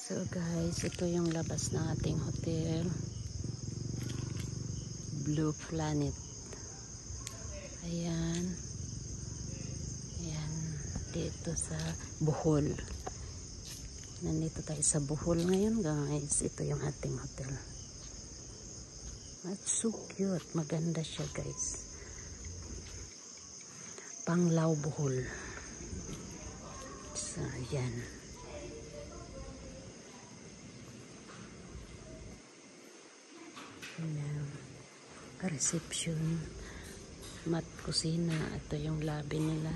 So guys, ito yung labas ng ating hotel, Blue Planet. Ayan. Ayan. Dito sa Bohol. Nandito tayo sa Bohol ngayon guys. Ito yung ating hotel. It's so cute. Maganda siya guys. Panglao Bohol. So ayan. Reception, mat kusina. Ito yung lobby nila.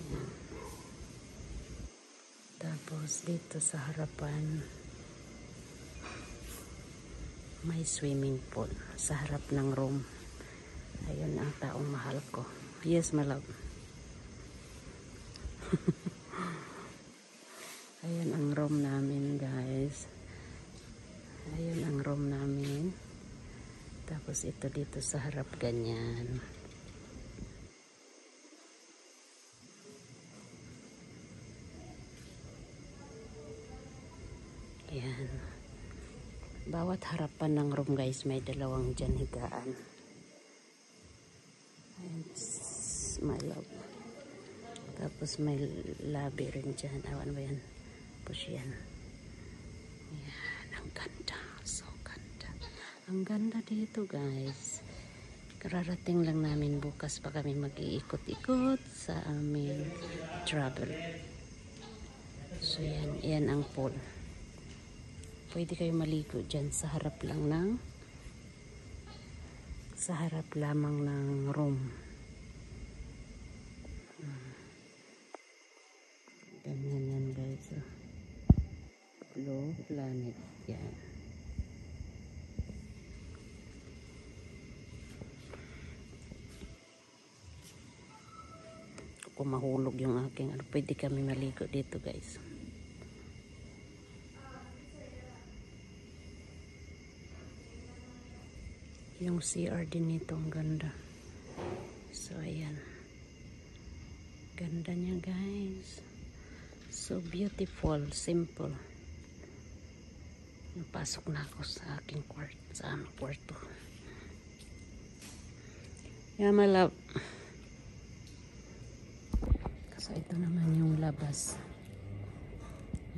Ayan. Tapos dito sa harapan may swimming pool sa harap ng room. Ayun ang taong mahal ko. Yes, my love. Ayun ang room namin guys. Ayun ang room namin. Tapos ito dito sa harap ganyan. Yan. Bawat harapan ng room guys may dalawang dyan higaan. Ayan, my love. Tapos may lobby rin dyan. Awan ba yan? Tapos yan. Yan. Ang ganda. So ganda. Ang ganda dito guys. Kararating lang namin, bukas pa kami mag-iikot-ikot sa aming travel. So yan. Yan ang pool. Pwede kayo maligo dyan sa harap lang ng lamang ng room. Ganyan yan guys. Blue Planet. Yan. Kung mahulog yung aking pwede kami maligo dito guys. Yung CR din nito ang ganda. So ayan. Ganda niya guys. So beautiful, simple. Napasok na ako sa aking kwarto, sa aming kwarto. Yeah, my love. So ito naman yung labas.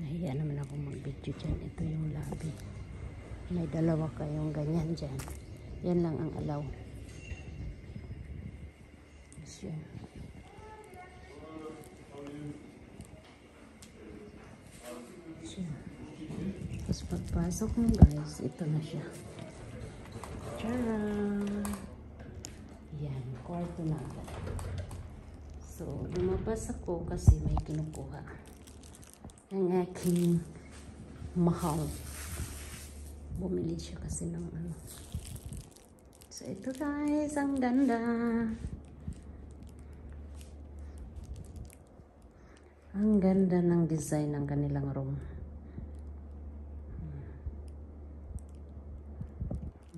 Nahiya naman ako mag-video dyan. Ito yung lobby. May dalawa kayong ganyan dyan. Yan lang ang alaw. Yes, yan. Tapos pagpasok mo guys, ito na siya. Tcharam! Yan, kwarto na agad. So, lumabas ako kasi may kinukuha. Ang aking mahal. Bumili siya kasi ng ano. So, ito guys, ang ganda. Ang ganda ng design ng kanilang room.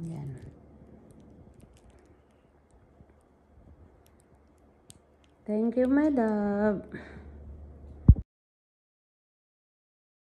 Yan. Thank you, my love.